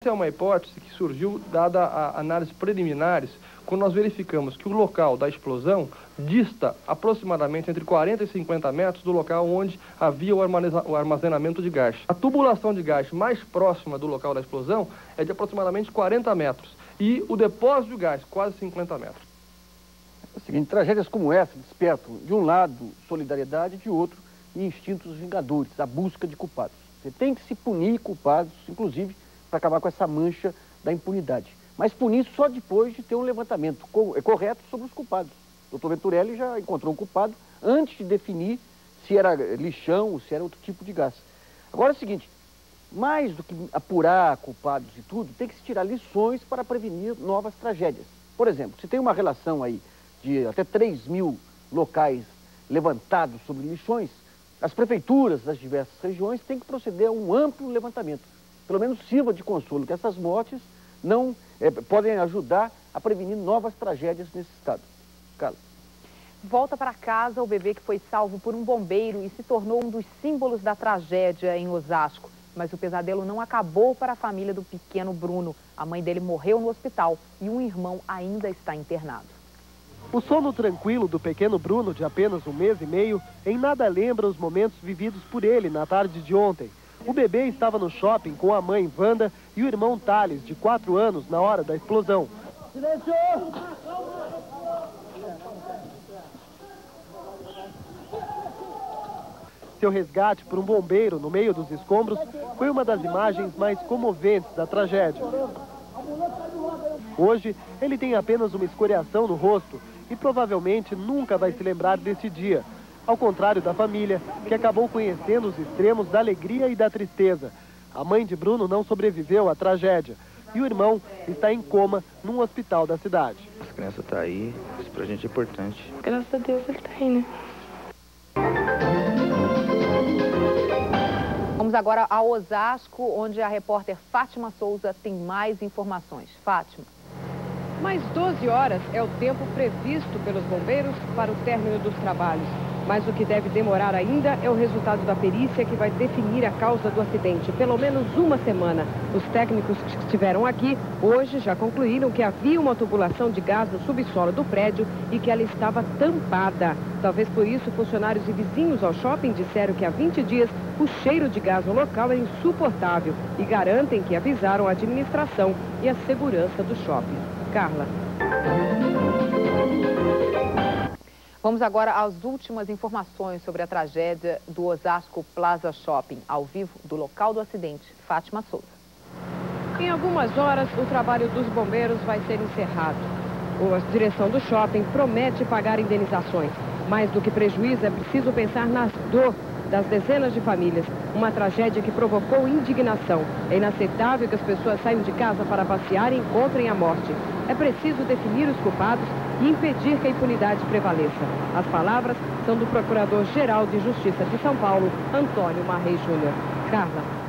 Essa é uma hipótese que surgiu dada a análises preliminares, quando nós verificamos que o local da explosão dista aproximadamente entre 40 e 50 metros do local onde havia o armazenamento de gás. A tubulação de gás mais próxima do local da explosão é de aproximadamente 40 metros e o depósito de gás quase 50 metros. É o seguinte, tragédias como essa despertam, de um lado, solidariedade, de outro, instintos vingadores, a busca de culpados. Você tem que se punir culpados, inclusive, para acabar com essa mancha da impunidade. Mas punir só depois de ter um levantamento correto sobre os culpados. O Dr. Venturelli já encontrou um culpado antes de definir se era lixão ou se era outro tipo de gás. Agora é o seguinte, mais do que apurar culpados e tudo, tem que se tirar lições para prevenir novas tragédias. Por exemplo, se tem uma relação aí de até 3.000 locais levantados sobre lixões, as prefeituras das diversas regiões têm que proceder a um amplo levantamento. Pelo menos sirva de consolo que essas mortes não podem ajudar a prevenir novas tragédias nesse estado. Carla. Volta para casa o bebê que foi salvo por um bombeiro e se tornou um dos símbolos da tragédia em Osasco. Mas o pesadelo não acabou para a família do pequeno Bruno. A mãe dele morreu no hospital e um irmão ainda está internado. O sono tranquilo do pequeno Bruno, de apenas 1 mês e meio, em nada lembra os momentos vividos por ele na tarde de ontem. O bebê estava no shopping com a mãe Wanda e o irmão Thales, de 4 anos, na hora da explosão. Silêncio! Seu resgate por um bombeiro no meio dos escombros foi uma das imagens mais comoventes da tragédia. Hoje, ele tem apenas uma escoriação no rosto e provavelmente nunca vai se lembrar desse dia. Ao contrário da família, que acabou conhecendo os extremos da alegria e da tristeza. A mãe de Bruno não sobreviveu à tragédia e o irmão está em coma num hospital da cidade. As crianças estão aí, isso pra gente é importante. Graças a Deus ele tá aí, né? Vamos agora a Osasco, onde a repórter Fátima Souza tem mais informações. Fátima. Mais 12 horas é o tempo previsto pelos bombeiros para o término dos trabalhos. Mas o que deve demorar ainda é o resultado da perícia que vai definir a causa do acidente. Pelo menos 1 semana. Os técnicos que estiveram aqui hoje já concluíram que havia uma tubulação de gás no subsolo do prédio e que ela estava tampada. Talvez por isso funcionários e vizinhos ao shopping disseram que há 20 dias o cheiro de gás no local é insuportável e garantem que avisaram a administração e a segurança do shopping. Carla. Vamos agora às últimas informações sobre a tragédia do Osasco Plaza Shopping. Ao vivo, do local do acidente, Fátima Souza. Em algumas horas, o trabalho dos bombeiros vai ser encerrado. A direção do shopping promete pagar indenizações. Mais do que prejuízo, é preciso pensar nas dor das dezenas de famílias. Uma tragédia que provocou indignação. É inaceitável que as pessoas saiam de casa para passear e encontrem a morte. É preciso definir os culpados e impedir que a impunidade prevaleça. As palavras são do Procurador-Geral de Justiça de São Paulo, Antônio Marrei Júnior. Carla.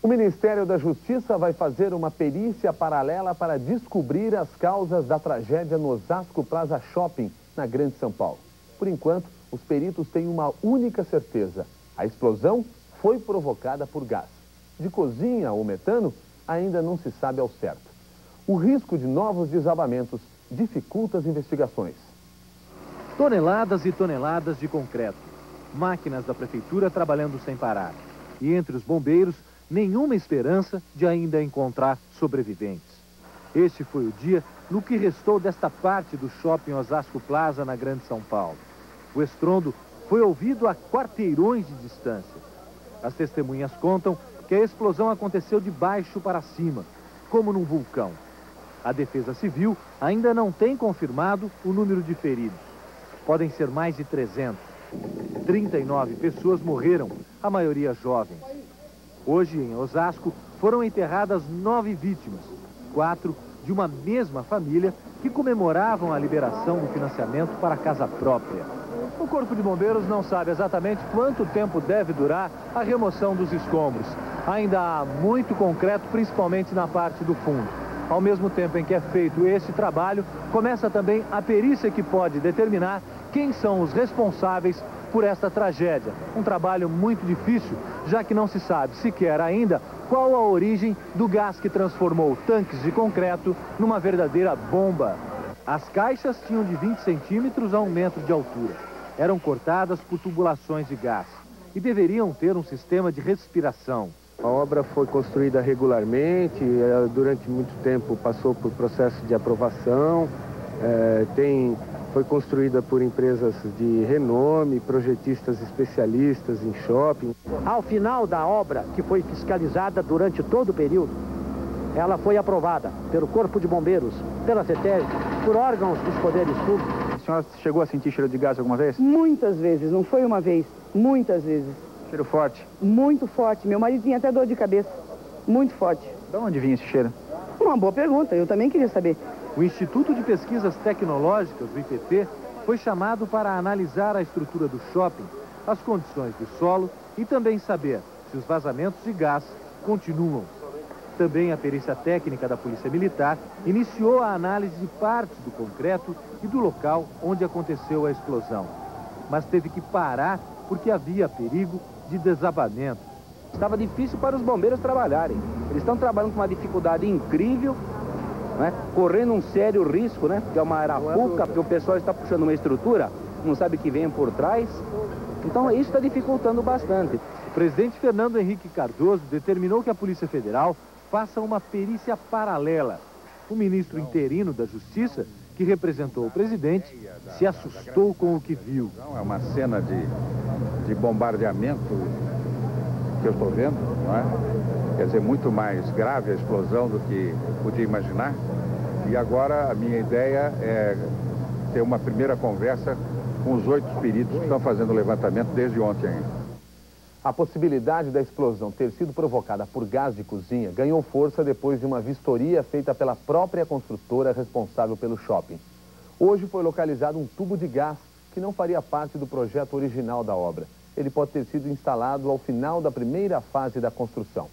O Ministério da Justiça vai fazer uma perícia paralela para descobrir as causas da tragédia no Osasco Plaza Shopping, na Grande São Paulo. Por enquanto, os peritos têm uma única certeza: a explosão foi provocada por gás. De cozinha ou metano, ainda não se sabe ao certo. O risco de novos desabamentos dificulta as investigações. Toneladas e toneladas de concreto. Máquinas da prefeitura trabalhando sem parar. E entre os bombeiros, nenhuma esperança de ainda encontrar sobreviventes. Este foi o dia no que restou desta parte do shopping Osasco Plaza, na Grande São Paulo. O estrondo foi ouvido a quarteirões de distância. As testemunhas contam que a explosão aconteceu de baixo para cima, como num vulcão. A Defesa Civil ainda não tem confirmado o número de feridos. Podem ser mais de 300. 39 pessoas morreram, a maioria jovens. Hoje, em Osasco, foram enterradas 9 vítimas, 4 de uma mesma família que comemoravam a liberação do financiamento para a casa própria. O Corpo de Bombeiros não sabe exatamente quanto tempo deve durar a remoção dos escombros. Ainda há muito concreto, principalmente na parte do fundo. Ao mesmo tempo em que é feito esse trabalho, começa também a perícia que pode determinar quem são os responsáveis por esta tragédia. Um trabalho muito difícil, já que não se sabe sequer ainda qual a origem do gás que transformou tanques de concreto numa verdadeira bomba. As caixas tinham de 20 centímetros a 1 metro de altura. Eram cortadas por tubulações de gás e deveriam ter um sistema de respiração. A obra foi construída regularmente, durante muito tempo passou por processo de aprovação, foi construída por empresas de renome, projetistas especialistas em shopping. Ao final da obra, que foi fiscalizada durante todo o período, ela foi aprovada pelo Corpo de Bombeiros, pela CETESB, por órgãos dos poderes públicos. A senhora chegou a sentir cheiro de gás alguma vez? Muitas vezes, não foi uma vez, muitas vezes. Cheiro forte? Muito forte. Meu marido tinha até dor de cabeça. Muito forte. De onde vinha esse cheiro? Uma boa pergunta, eu também queria saber. O Instituto de Pesquisas Tecnológicas, o IPT, foi chamado para analisar a estrutura do shopping, as condições do solo e também saber se os vazamentos de gás continuam. Também a perícia técnica da Polícia Militar iniciou a análise de partes do concreto e do local onde aconteceu a explosão. Mas teve que parar porque havia perigo de desabamento. Estava difícil para os bombeiros trabalharem. Eles estão trabalhando com uma dificuldade incrível, né? Correndo um sério risco, né? Que é uma arapuca, porque o pessoal está puxando uma estrutura, não sabe o que vem por trás. Então isso está dificultando bastante. O presidente Fernando Henrique Cardoso determinou que a Polícia Federal faça uma perícia paralela. O ministro interino da Justiça, que representou o presidente, se assustou com o que viu. É uma cena de bombardeamento que eu estou vendo, não é? Quer dizer, muito mais grave a explosão do que podia imaginar. E agora a minha ideia é ter uma primeira conversa com os 8 peritos que estão fazendo o levantamento desde ontem ainda. A possibilidade da explosão ter sido provocada por gás de cozinha ganhou força depois de uma vistoria feita pela própria construtora responsável pelo shopping. Hoje foi localizado um tubo de gás que não faria parte do projeto original da obra. Ele pode ter sido instalado ao final da primeira fase da construção.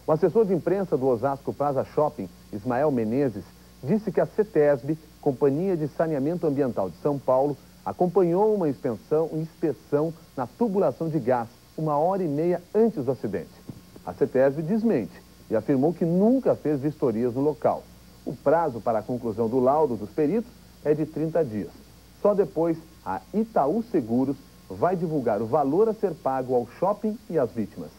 O assessor de imprensa do Osasco Plaza Shopping, Ismael Menezes, disse que a CETESB, Companhia de Saneamento Ambiental de São Paulo, acompanhou uma inspeção na tubulação de gás 1h30 antes do acidente. A CETESB desmente e afirmou que nunca fez vistorias no local. O prazo para a conclusão do laudo dos peritos é de 30 dias. Só depois, a Itaú Seguros vai divulgar o valor a ser pago ao shopping e às vítimas.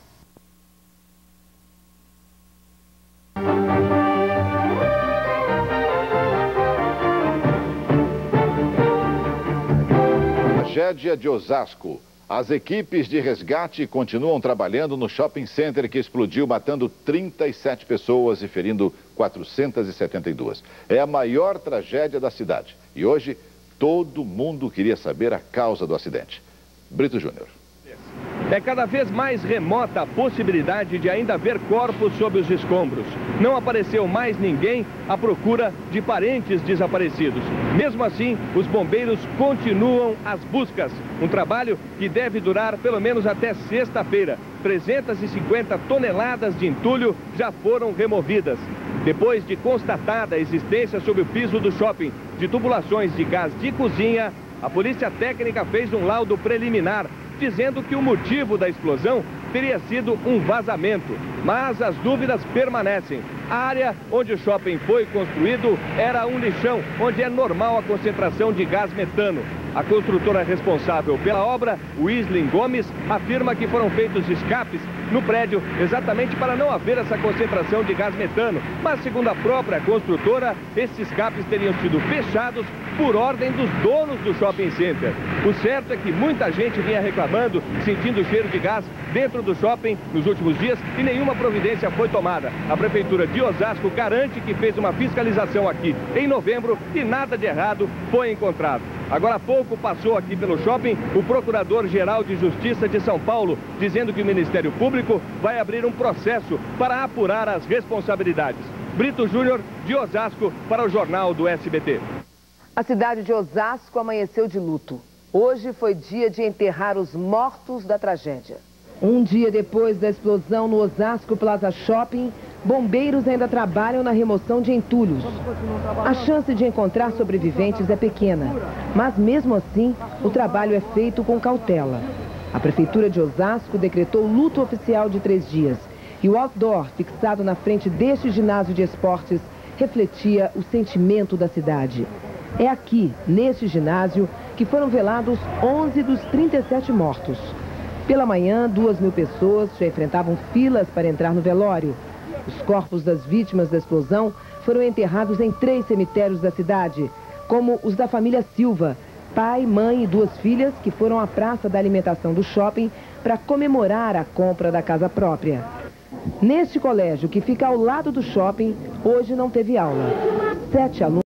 Tragédia de Osasco. As equipes de resgate continuam trabalhando no shopping center que explodiu, matando 37 pessoas e ferindo 472. É a maior tragédia da cidade. E hoje, todo mundo queria saber a causa do acidente. Brito Júnior. É cada vez mais remota a possibilidade de ainda ver corpos sob os escombros. Não apareceu mais ninguém à procura de parentes desaparecidos. Mesmo assim, os bombeiros continuam as buscas. Um trabalho que deve durar pelo menos até sexta-feira. 350 toneladas de entulho já foram removidas. Depois de constatada a existência sob o piso do shopping de tubulações de gás de cozinha, a polícia técnica fez um laudo preliminar dizendo que o motivo da explosão teria sido um vazamento, mas as dúvidas permanecem. A área onde o shopping foi construído era um lixão, onde é normal a concentração de gás metano. A construtora responsável pela obra, Wislin Gomes, afirma que foram feitos escapes no prédio exatamente para não haver essa concentração de gás metano. Mas, segundo a própria construtora, esses escapes teriam sido fechados por ordem dos donos do shopping center. O certo é que muita gente vinha reclamando, sentindo cheiro de gás dentro do shopping nos últimos dias e nenhuma providência foi tomada. A Prefeitura de Osasco garante que fez uma fiscalização aqui em novembro e nada de errado foi encontrado. Agora há pouco passou aqui pelo shopping o Procurador-Geral de Justiça de São Paulo, dizendo que o Ministério Público vai abrir um processo para apurar as responsabilidades. Brito Júnior, de Osasco, para o Jornal do SBT. A cidade de Osasco amanheceu de luto. Hoje foi dia de enterrar os mortos da tragédia. Um dia depois da explosão no Osasco Plaza Shopping, bombeiros ainda trabalham na remoção de entulhos. A chance de encontrar sobreviventes é pequena, mas mesmo assim, o trabalho é feito com cautela. A Prefeitura de Osasco decretou luto oficial de 3 dias e o outdoor fixado na frente deste ginásio de esportes refletia o sentimento da cidade. É aqui, neste ginásio, que foram velados 11 dos 37 mortos. Pela manhã, 2.000 pessoas já enfrentavam filas para entrar no velório. Os corpos das vítimas da explosão foram enterrados em 3 cemitérios da cidade, como os da família Silva, pai, mãe e 2 filhas que foram à praça da alimentação do shopping para comemorar a compra da casa própria. Neste colégio, que fica ao lado do shopping, hoje não teve aula. 7 alunos